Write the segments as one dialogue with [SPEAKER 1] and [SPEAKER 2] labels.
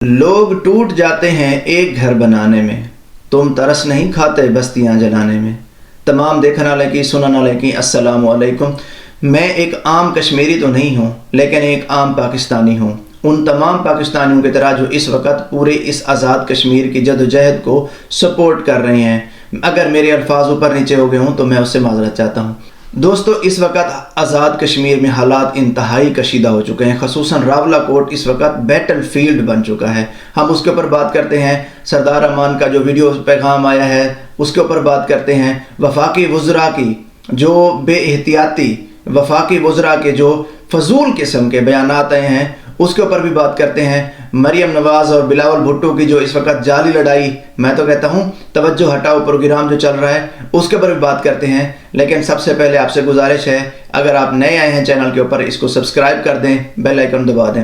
[SPEAKER 1] लोग टूट जाते हैं एक घर बनाने में, तुम तरस नहीं खाते बस्तियां जलाने में। तमाम देखने वाले की सुनने वाले की अस्सलाम वालेकुम। मैं एक आम कश्मीरी तो नहीं हूँ, लेकिन एक आम पाकिस्तानी हूँ। उन तमाम पाकिस्तानियों की तरह जो इस वक्त पूरे इस आज़ाद कश्मीर की जदोजहद को सपोर्ट कर रहे हैं। अगर मेरे अल्फाज ऊपर नीचे हो गए हों तो मैं उससे माजरत चाहता हूँ। दोस्तों, इस वक्त आज़ाद कश्मीर में हालात इंतहाई कशीदा हो चुके हैं। खसूसन रावलाकोट इस वक्त बैटल फील्ड बन चुका है। हम उसके ऊपर बात करते हैं। सरदार अमान का जो वीडियो पैगाम आया है उसके ऊपर बात करते हैं। वफाकी वज़रा की जो बेएहतियाती वफाकी वज़रा के जो फजूल किस्म के बयानात आए हैं उसके ऊपर भी बात करते हैं। मरियम नवाज़ और बिलावल भुट्टो की जो इस वक्त जाली लड़ाई, मैं तो कहता हूँ तवज्जो हटाओ प्रोग्राम जो चल रहा है उसके ऊपर भी बात करते हैं। लेकिन सबसे पहले आपसे गुजारिश है, अगर आप नए आए हैं चैनल के ऊपर इसको सब्सक्राइब कर दें, बेल आइकन दबा दें।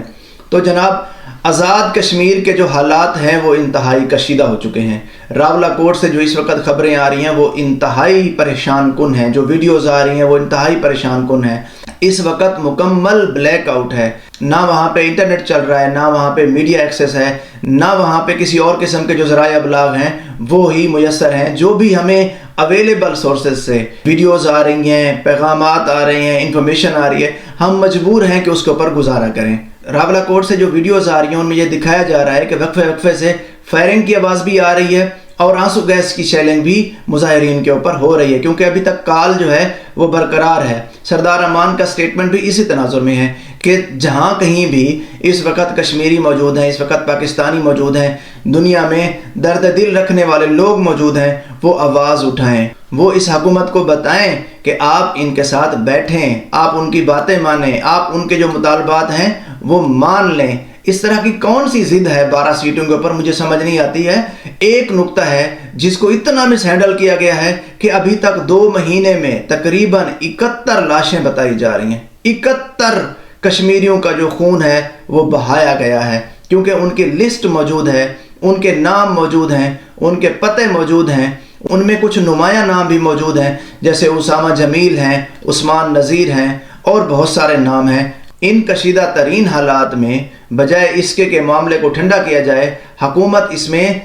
[SPEAKER 1] तो जनाब, आज़ाद कश्मीर के जो हालात हैं वो इंतहाई कशीदा हो चुके हैं। रावलाकोट से जो इस वक्त खबरें आ रही हैं वो इंतहाई परेशान कुन हैं। जो वीडियोज़ आ रही हैं वो इंतहाई परेशान कुन हैं। इस वक्त मुकम्मल ब्लैक आउट है। ना वहाँ पे इंटरनेट चल रहा है, ना वहाँ पे मीडिया एक्सेस है, ना वहाँ पे किसी और किस्म के जो ज़राए अबलाग हैं वो ही मुयस्सर हैं। जो भी हमें अवेलेबल सोर्सेज से वीडियोज़ आ रही हैं, पैगामात आ रहे हैं, इंफॉर्मेशन आ रही है, हम मजबूर हैं कि उसके ऊपर गुजारा करें। रावलाकोट से जो वीडियोज़ आ रही हैं उनमें ये दिखाया जा रहा है कि वक्फे वक्फे से फायरिंग की आवाज़ भी आ रही है और आंसू गैस की शेलिंग भी मुजाहिरीन के ऊपर हो रही है, क्योंकि अभी तक काल जो है वो बरकरार है। सरदार अमान का स्टेटमेंट भी इसी तनाजुर में है कि जहाँ कहीं भी इस वक्त कश्मीरी मौजूद हैं, इस वक्त पाकिस्तानी मौजूद हैं, दुनिया में दर्द दिल रखने वाले लोग मौजूद हैं, वो आवाज़ उठाएं। वो इस हुकूमत को बताएं कि आप इनके साथ बैठें, आप उनकी बातें मानें, आप उनके जो मुतालबात हैं वो मान लें। इस तरह की कौन सी जिद है 12 सीटों के ऊपर, मुझे समझ नहीं आती है। एक नुक्ता है जिसको इतना मिस हैंडल किया गया है कि अभी तक 2 महीने में तकरीबन 71 लाशें बताई जा रही हैं। 71 कश्मीरियों का जो खून है वो बहाया गया है, क्योंकि उनकी लिस्ट मौजूद है, उनके नाम मौजूद हैं, उनके पते मौजूद हैं। उनमें कुछ नुमाया नाम भी मौजूद हैं, जैसे उसामा जमील हैं, उस्मान नज़ीर हैं और बहुत सारे नाम हैं। इन कशीदा तरीन हालात में बजाय इसके के मामले को ठंडा किया जाए, हुकूमत इसमें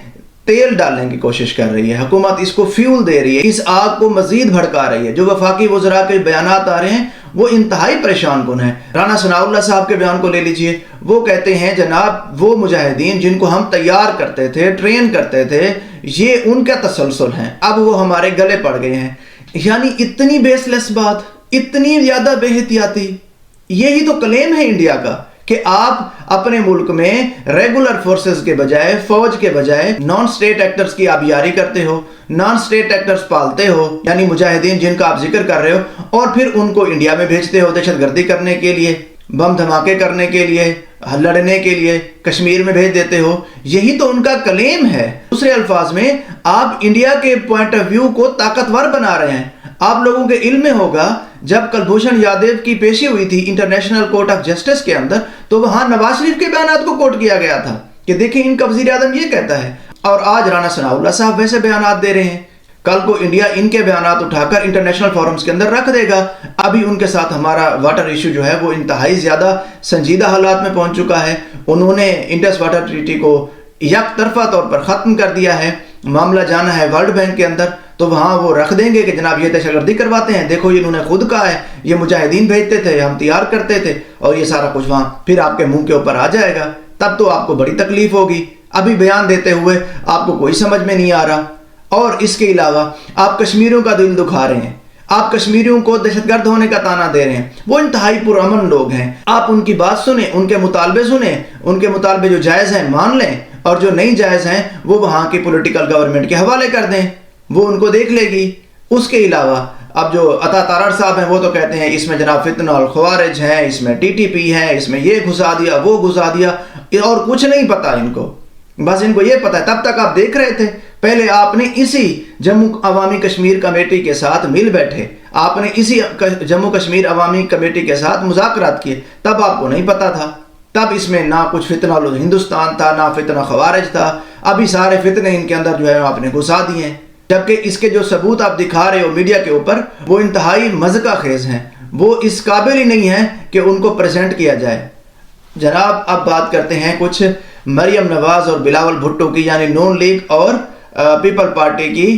[SPEAKER 1] तेल डालने की कोशिश कर रही है। हुकूमत इसको फ्यूल दे रही है, इस आग को मजीद भड़का रही है। जो वफाकी वज़रा के बयानात आ रहे हैं वो इंतहाई परेशान कुन है। राना सनाउल्लाह साहब के बयान को ले लीजिए। वो कहते हैं जनाब, वो मुजाहिदीन जिनको हम तैयार करते थे, ट्रेन करते थे, ये उनका तसलसल है, अब वो हमारे गले पड़ गए हैं। यानी इतनी बेसलेस बात, इतनी ज़्यादा बेहतियाती, यही तो क्लेम है इंडिया का कि आप अपने मुल्क में रेगुलर फोर्सेस के बजाय, फौज के बजाय नॉन स्टेट एक्टर्स की आप यारी करते हो, नॉन स्टेट एक्टर्स पालते हो, यानी मुजाहिदीन जिनका आप जिक्र कर रहे हो, और फिर उनको इंडिया में भेजते हो दहशतगर्दी करने के लिए, बम धमाके करने के लिए, लड़ने के लिए कश्मीर में भेज देते हो। यही तो उनका क्लेम है। दूसरे अल्फाज में आप इंडिया के पॉइंट ऑफ व्यू को ताकतवर बना रहे हैं। आप लोगों के इल्म में होगा, जब कुलभूषण यादव की पेशी हुई थी इंटरनेशनल कोर्ट ऑफ जस्टिस के अंदर, तो वहां नवाज शरीफ के बयानात को कोट किया गया था कि देखिए इनका वजीर आजम ये कहता है, और आज राना सनाउल्लाह साहब वैसे बयानात दे रहे हैं। कल को इंडिया इनके बयानात उठाकर इंटरनेशनल फोरम्स के अंदर रख देगा। अभी उनके साथ हमारा वाटर इशू जो है वो इंतहाई ज़्यादा संजीदा हालात में पहुंच चुका है। उन्होंने इंडस वाटर ट्रीटी को एक तरफा तौर पर ख़त्म कर दिया है। मामला जाना है वर्ल्ड बैंक के अंदर, तो वहाँ वो रख देंगे कि जनाब ये दहशतगर्दी करवाते हैं, देखो ये इन्होंने खुद कहा है, ये मुजाहिदीन भेजते थे, हम तैयार करते थे, और ये सारा कुछ वहाँ फिर आपके मुंह के ऊपर आ जाएगा। तब तो आपको बड़ी तकलीफ होगी। अभी बयान देते हुए आपको कोई समझ में नहीं आ रहा। और इसके अलावा आप कश्मीरियों का दिल दुखा रहे हैं, आप कश्मीरियों को दहशतगर्द होने का ताना दे रहे हैं। वो इंतहाई पुरअमन लोग हैं। आप उनकी बात सुने, उनके मुतालबे सुने, उनके मुतालबे जो जायज़ हैं मान लें, और जो नहीं जायज़ हैं वो वहाँ की पॉलिटिकल गवर्नमेंट के हवाले कर दें, वो उनको देख लेगी। उसके अलावा अब जो अता तारड़ साहब हैं वो तो कहते हैं इसमें जनाब फितना और ख्वारिज हैं, इसमें टीटीपी है, इसमें ये घुसा दिया, वो घुसा दिया, और कुछ नहीं पता इनको। बस इनको ये पता है। तब तक आप देख रहे थे, पहले आपने इसी जम्मू अवामी कश्मीर कमेटी के साथ मिल बैठे, आपने इसी जम्मू कश्मीर अवामी कमेटी के साथ मुज़ाकरात किए, तब आपको नहीं पता था। तब इसमें ना कुछ फितना हिंदुस्तान था, ना फितना ख्वारिज था। अभी सारे फितने इनके अंदर जो है आपने घुसा दिए हैं, जबकि इसके जो सबूत आप दिखा रहे हो मीडिया के ऊपर वो इंतहाई मज़का खेज हैं। वो इस काबिल ही नहीं है कि उनको प्रेजेंट किया जाए। जनाब, अब बात करते हैं कुछ مریم نواز اور بلاول بھٹو کی یعنی نون لیگ اور پیپل پارٹی کی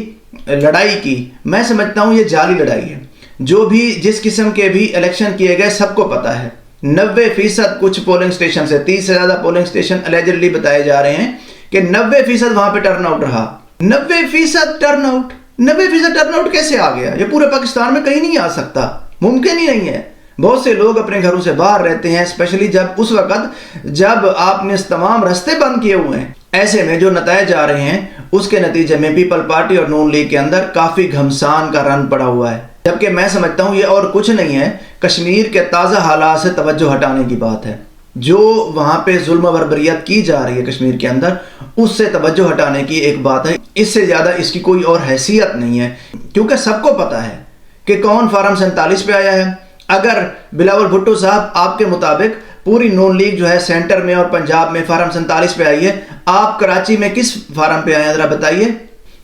[SPEAKER 1] لڑائی کی، میں سمجھتا ہوں یہ جعلی لڑائی ہے۔ جو بھی جس قسم کے بھی الیکشن کیے گئے سب کو پتہ ہے 90% کچھ پولنگ سٹیشن سے 30 سے زیادہ پولنگ سٹیشن الیجڈلی بتائے جا رہے ہیں کہ 90% وہاں پہ ٹرن آؤٹ رہا۔ 90% ٹرن آؤٹ، 90% ٹرن آؤٹ کیسے آ گیا؟ یہ پورے پاکستان میں کہیں نہیں آ سکتا، ممکن ہی نہیں ہے۔ بہت سے لوگ اپنے گھروں سے باہر رہتے ہیں، اسپیشلی جب اس وقت جب آپ نے تمام راستے بند کیے ہوئے ہیں۔ ایسے میں جو نتائج آ رہے ہیں اس کے نتیجے میں پیپل پارٹی اور نون لیگ کے اندر کافی گھمسان کا رن پڑا ہوا ہے، جبکہ میں سمجھتا ہوں یہ اور کچھ نہیں ہے، کشمیر کے تازہ حالات سے توجہ ہٹانے کی بات ہے۔ جو وہاں پہ ظلم و بربریت کی جا رہی ہے کشمیر کے اندر، اس سے توجہ ہٹانے کی ایک بات ہے، اس سے زیادہ اس کی کوئی اور حیثیت نہیں ہے، کیونکہ سب کو پتہ ہے کہ کون فارم 47 پہ آیا ہے۔ اگر بلاول بھٹو صاحب آپ کے مطابق پوری نون لیگ جو ہے سینٹر میں اور پنجاب میں فارم 47 پہ آئی ہے، آپ کراچی میں کس فارم پہ آئے ہیں ذرا بتائیے؟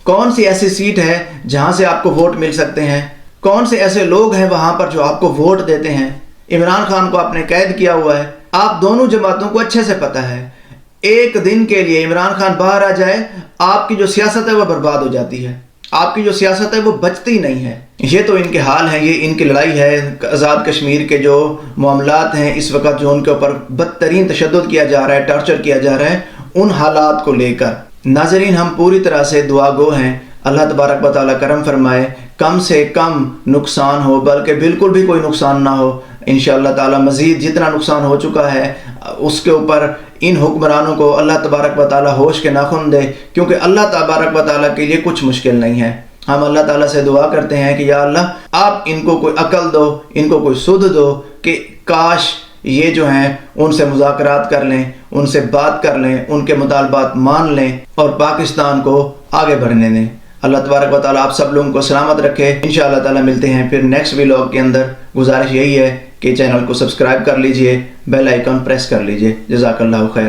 [SPEAKER 1] کون سی ایسی سیٹ ہے جہاں سے آپ کو ووٹ مل سکتے ہیں؟ کون سے ایسے لوگ ہیں وہاں پر جو آپ کو ووٹ دیتے ہیں؟ عمران خان کو آپ نے قید کیا ہوا ہے، آپ دونوں جماعتوں کو اچھے سے پتہ ہے۔ ایک دن کے لیے عمران خان باہر آ جائے، آپ کی جو سیاست ہے وہ برباد ہو جاتی ہے، آپ کی جو سیاست ہے وہ بچتی نہیں ہے۔ یہ تو ان کے حال ہیں، یہ ان کی لڑائی ہے۔ آزاد کشمیر کے جو معاملات ہیں اس وقت جو ان کے اوپر بدترین تشدد کیا جا رہا ہے، ٹارچر کیا جا رہا ہے، ان حالات کو لے کر ناظرین ہم پوری طرح سے دعا گو ہیں، اللہ تبارک و تعالیٰ کرم فرمائے، کم سے کم نقصان ہو، بلکہ بالکل بھی کوئی نقصان نہ ہو انشاءاللہ تعالیٰ۔ مزید جتنا نقصان ہو چکا ہے اس کے اوپر ان حکمرانوں کو اللہ تبارک و تعالیٰ ہوش کے ناخن دے، کیونکہ اللہ تبارک و تعالیٰ کے لیے کچھ مشکل نہیں ہے۔ ہم اللہ تعالیٰ سے دعا کرتے ہیں کہ یا اللہ آپ ان کو کوئی عقل دو، ان کو کوئی سدھ دو کہ کاش یہ جو ہیں ان سے مذاکرات کر لیں، ان سے بات کر لیں، ان کے مطالبات مان لیں اور پاکستان کو آگے بڑھنے دیں۔ اللہ تبارک و تعالیٰ آپ سب لوگوں کو سلامت رکھے۔ انشاءاللہ تعالیٰ ملتے ہیں پھر نیکسٹ ویلاگ کے اندر۔ گزارش یہی ہے کہ چینل کو سبسکرائب کر لیجئے، بیل آئیکن پریس کر لیجئے۔ جزاک اللہ خیر۔